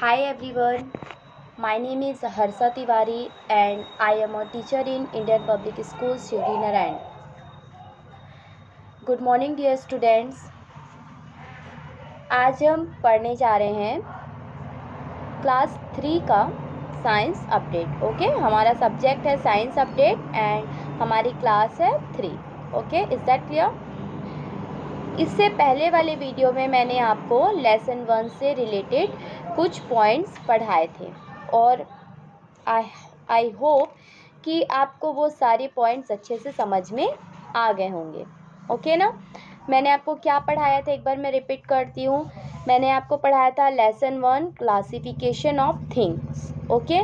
Hi everyone, my name is Harsha Tiwari and I am a teacher in Indian Public School, Shivri Narayan. Good morning dear students. आज हम पढ़ने जा रहे हैं class 3 का science update. Okay, हमारा subject है साइंस अपडेट एंड हमारी क्लास है 3. Okay, is that clear? इससे पहले वाले वीडियो में मैंने आपको लेसन 1 से रिलेटेड कुछ पॉइंट्स पढ़ाए थे और आई होप कि आपको वो सारे पॉइंट्स अच्छे से समझ में आ गए होंगे. ओके ना? मैंने आपको क्या पढ़ाया था, एक बार मैं रिपीट करती हूँ. मैंने आपको पढ़ाया था lesson 1 classification of things. Okay,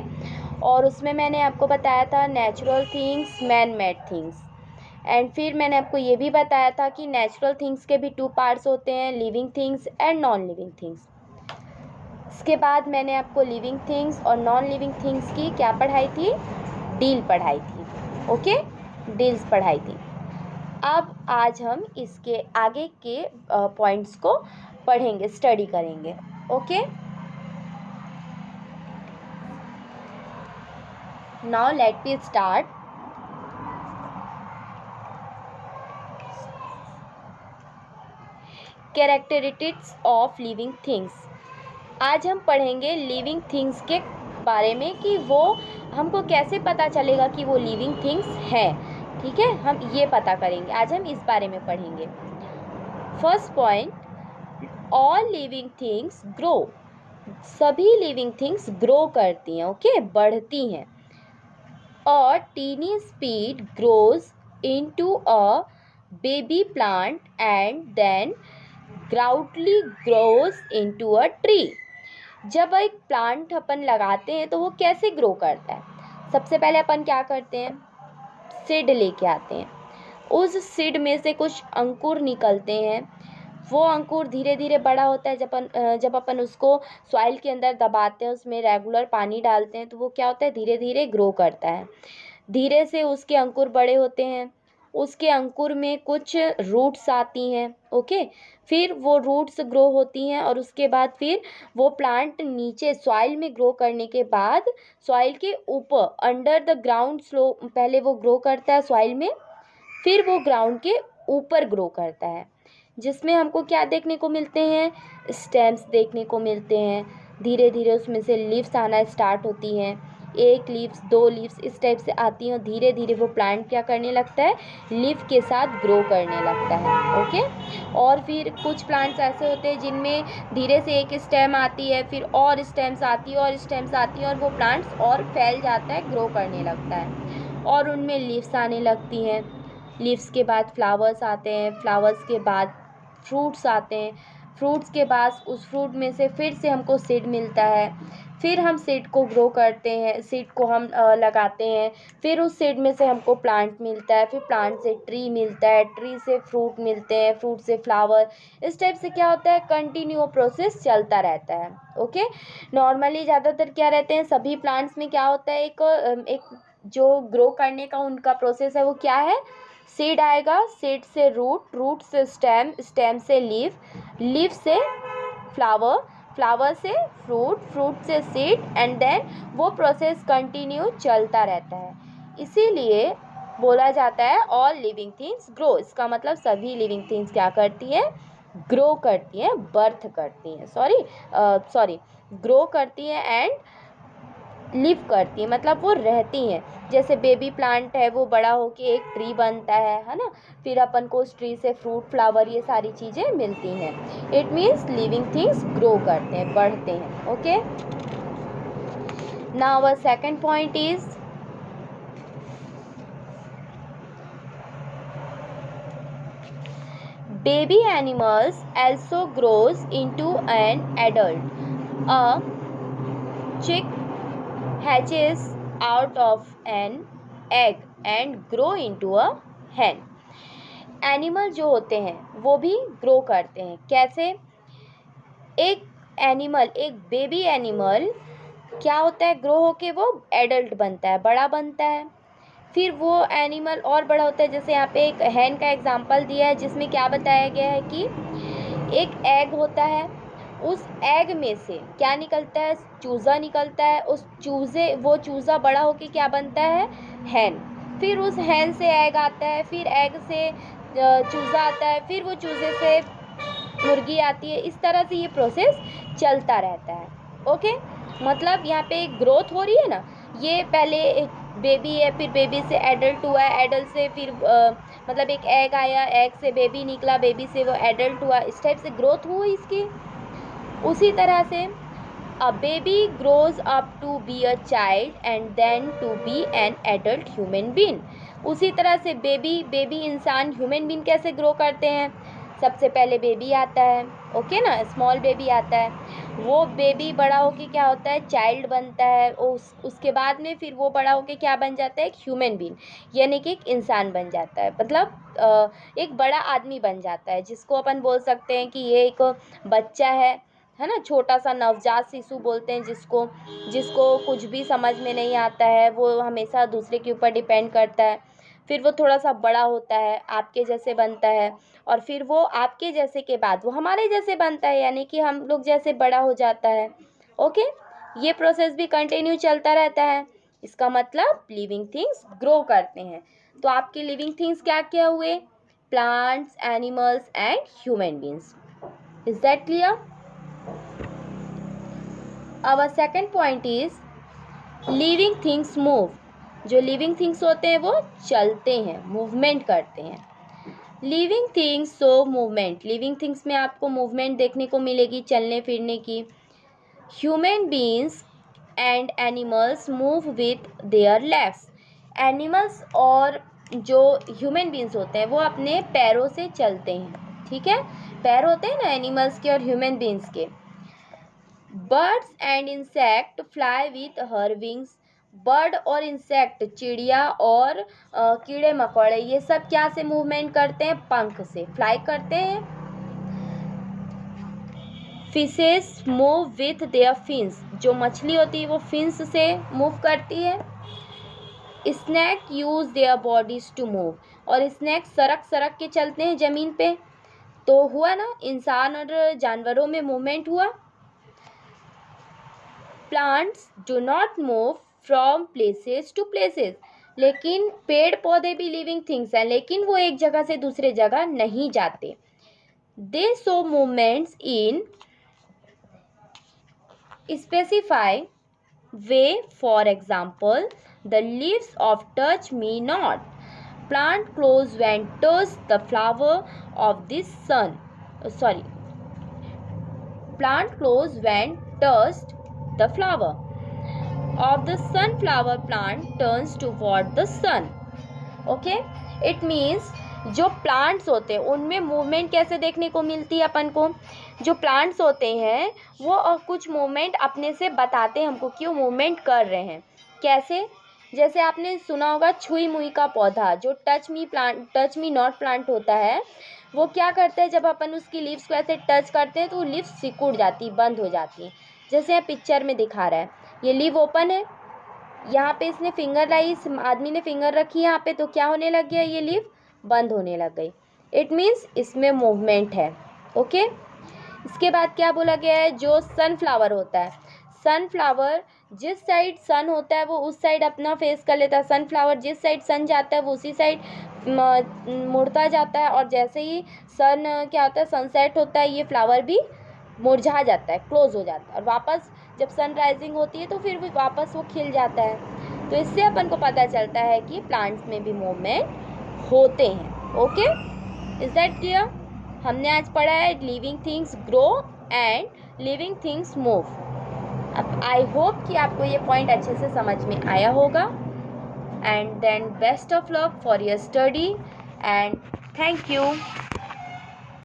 और उसमें मैंने आपको बताया था natural things, man made things. And फिर मैंने आपको ये भी बताया था कि नेचुरल थिंग्स के भी 2 पार्ट्स होते हैं, living things and non living things. इसके बाद मैंने आपको लिविंग थिंग्स और नॉन लिविंग थिंग्स की क्या पढ़ाई थी, डील पढ़ाई थी. ओके, डील्स पढ़ाई थी. अब आज हम इसके आगे के पॉइंट्स को पढ़ेंगे, स्टडी करेंगे. Okay, now let me start. Characteristics of living things. आज हम पढ़ेंगे लिविंग थिंग्स के बारे में कि वो हमको कैसे पता चलेगा कि वो लिविंग थिंग्स हैं. ठीक है, हम ये पता करेंगे, आज हम इस बारे में पढ़ेंगे. First point, all living things grow. सभी लिविंग थिंग्स ग्रो करती हैं. ओके, बढ़ती हैं. और tiny seed grows into a baby plant and then gradually grows into a tree. जब एक प्लांट अपन लगाते हैं तो वो कैसे ग्रो करता है? सबसे पहले अपन क्या करते हैं, सीड लेके आते हैं. उस सीड में से कुछ अंकुर निकलते हैं. वो अंकुर धीरे धीरे बड़ा होता है. जब अपन उसको सॉइल के अंदर दबाते हैं, उसमें रेगुलर पानी डालते हैं, तो वो क्या होता है, धीरे धीरे ग्रो करता है. धीरे से उसके अंकुर बड़े होते हैं. उसके अंकुर में कुछ रूट्स आती हैं. ओके, फिर वो रूट्स ग्रो होती हैं और उसके बाद फिर वो प्लांट नीचे सॉइल में ग्रो करने के बाद सॉइल के ऊपर अंडर द ग्राउंड स्लो पहले वो ग्रो करता है सॉइल में, फिर वो ग्राउंड के ऊपर ग्रो करता है, जिसमें हमको क्या देखने को मिलते हैं, स्टेम्स देखने को मिलते हैं. धीरे धीरे उसमें से लीव्स आना स्टार्ट होती हैं. 1 लीव्स, 2 लीव्स इस टाइप से आती हैं. धीरे धीरे वो प्लांट क्या करने लगता है, लीफ के साथ ग्रो करने लगता है. ओके, और फिर कुछ प्लांट्स ऐसे होते हैं जिनमें धीरे से एक स्टेम आती है, फिर और स्टेम्स आती है और स्टेम्स आती हैं और वो प्लांट्स और फैल जाता है, ग्रो करने लगता है और उनमें लीव्स आने लगती हैं. लीव्स के बाद फ्लावर्स आते हैं. फ्लावर्स के बाद फ्रूट्स आते हैं. फ्रूट्स के बाद उस फ्रूट में से फिर से हमको सीड मिलता है. फिर हम सीड को ग्रो करते हैं, सीड को हम लगाते हैं. फिर उस सीड में से हमको प्लांट मिलता है. फिर प्लांट से ट्री मिलता है. ट्री से फ्रूट मिलते हैं. फ्रूट से फ्लावर. इस टाइप से क्या होता है, कंटिन्यू प्रोसेस चलता रहता है. ओके, नॉर्मली ज़्यादातर क्या रहते हैं, सभी प्लांट्स में क्या होता है, एक जो ग्रो करने का उनका प्रोसेस है वो क्या है, सीड आएगा, सीड से रूट, रूट से स्टेम, स्टेम से लीफ, लीफ से फ्लावर, फ्लावर से फ्रूट, फ्रूट से सीड एंड देन वो प्रोसेस कंटिन्यू चलता रहता है. इसीलिए बोला जाता है ऑल लिविंग थिंग्स ग्रो. इसका मतलब सभी लिविंग थिंग्स क्या करती हैं, ग्रो करती हैं, बर्थ करती हैं, सॉरी ग्रो करती हैं एंड लिव करती है, मतलब वो रहती हैं. जैसे बेबी प्लांट है, वो बड़ा होके एक ट्री बनता है ना, फिर अपन को उस ट्री से फ्रूट, फ्लावर, ये सारी चीज़ें मिलती हैं. It means living things grow करते हैं, बढ़ते हैं. Okay, now our second point is baby animals also grows into an adult. A chick hatches out of an egg and grow into a hen. Animal जो होते हैं वो भी grow करते हैं. कैसे? एक एनिमल, एक बेबी एनिमल क्या होता है, ग्रो होके वो एडल्ट बनता है, बड़ा बनता है. फिर वो एनिमल और बड़ा होता है. जैसे यहाँ पे एक हैन का एग्जांपल दिया है जिसमें क्या बताया गया है कि एक एग होता है उस एग में से क्या निकलता है, चूज़ा निकलता है। वो चूज़ा बड़ा होके क्या बनता है, हैन। फिर उस हैन से एग आता है, फिर एग से चूज़ा आता है, फिर वो चूज़े से मुर्गी आती है। इस तरह से ये प्रोसेस चलता रहता है। ओके, मतलब यहाँ पे ग्रोथ हो रही है ना, ये पहले एक बेबी है, फिर बेबी से एडल्ट हुआ, एडल्ट से फिर मतलब एक एग आया, एग से बेबी निकला, बेबी से वो एडल्ट हुआ, इस टाइप से ग्रोथ हुई इसकी। उसी तरह से a baby grows up to be a child and then to be an adult human being. उसी तरह से बेबी इंसान ह्यूमन बीइंग कैसे ग्रो करते हैं, सबसे पहले बेबी आता है, ओके ना, स्मॉल बेबी आता है। वो बेबी बड़ा होके क्या होता है, चाइल्ड बनता है। उसके बाद में फिर वो बड़ा होके क्या बन जाता है, एक ह्यूमन बीइंग, यानी कि एक इंसान बन जाता है। मतलब एक बड़ा आदमी बन जाता है, जिसको अपन बोल सकते हैं कि ये एक बच्चा है ना, छोटा सा नवजात शिशु बोलते हैं जिसको कुछ भी समझ में नहीं आता है, वो हमेशा दूसरे के ऊपर डिपेंड करता है। फिर वो थोड़ा सा बड़ा होता है, आपके जैसे बनता है, और फिर वो आपके जैसे के बाद वो हमारे जैसे बनता है, यानी कि हम लोग जैसे बड़ा हो जाता है। ओके, ये प्रोसेस भी कंटिन्यू चलता रहता है। इसका मतलब लिविंग थिंग्स ग्रो करते हैं। तो आपके लिविंग थिंग्स क्या क्या हुए, plants, animals and human beings. Is that clear? Our second point is living things move. जो लिविंग थिंग्स होते हैं वो चलते हैं, मूवमेंट करते हैं। Living things show movement. Living things में आपको मूवमेंट देखने को मिलेगी, चलने फिरने की। Human beings and animals move with their legs. Animals और जो ह्यूमन बीइंग्स होते हैं वो अपने पैरों से चलते हैं, ठीक है। पैर होते हैं ना एनिमल्स के और ह्यूमन बीइंग्स के। Birds and insect fly with her wings. Bird और इंसेक्ट, चिड़िया और कीड़े मकोड़े, ये सब क्या से मूवमेंट करते हैं, पंख से फ्लाई करते हैं। Fishes move with there fins. जो मछली होती है वो फिन्स से मूव करती है। Snake use their bodies to move. और स्नैक सरक सरक के चलते हैं जमीन पे। तो हुआ ना, इंसान और जानवरों में मूवमेंट हुआ। Plants do not move from places to places. लेकिन पेड़ पौधे भी लिविंग थिंग्स हैं, लेकिन वो एक जगह से दूसरे जगह नहीं जाते। They show movements in specify way. For example, the leaves of touch me not. Plant close when touch the flower of this sun sorry plant close when touched the flower of the sunflower plant turns toward the sun. Okay, it means जो plants होते हैं उनमें movement कैसे देखने को मिलती है अपन को। जो प्लांट्स होते हैं वो कुछ मूवमेंट अपने से बताते हैं हमको कि वो मूवमेंट कर रहे हैं। कैसे, जैसे आपने सुना होगा छुई मुई का पौधा, जो टच मी नॉट प्लांट होता है, वो क्या करता है, जब अपन उसकी लीव्स को ऐसे टच करते हैं तो वो लीव्स सिकुड़ जाती, बंद हो जाती हैं। जैसे यहाँ पिक्चर में दिखा रहा है, ये लीव ओपन है, यहाँ पे इसने फिंगर लाई, इस आदमी ने फिंगर रखी यहाँ पे, तो क्या होने लग गया, ये लीव बंद होने लग गई। इट मीन्स इसमें मूवमेंट है। ओके, इसके बाद क्या बोला गया है, जो सनफ्लावर होता है, सनफ्लावर जिस साइड सन होता है वो उस साइड अपना फेस कर लेता है। सनफ्लावर जिस साइड सन जाता है वो उसी साइड मुड़ता जाता है, और जैसे ही सन क्या होता है, सनसेट होता है, ये फ्लावर भी मुरझा जाता है, क्लोज हो जाता है, और वापस जब सन राइजिंग होती है तो फिर भी वापस वो खिल जाता है। तो इससे अपन को पता चलता है कि प्लांट्स में भी मूवमेंट होते हैं। Okay, is that clear? हमने आज पढ़ा है living things grow and living things move. अब आई होप कि आपको ये पॉइंट अच्छे से समझ में आया होगा। And then best of luck for your study and thank you.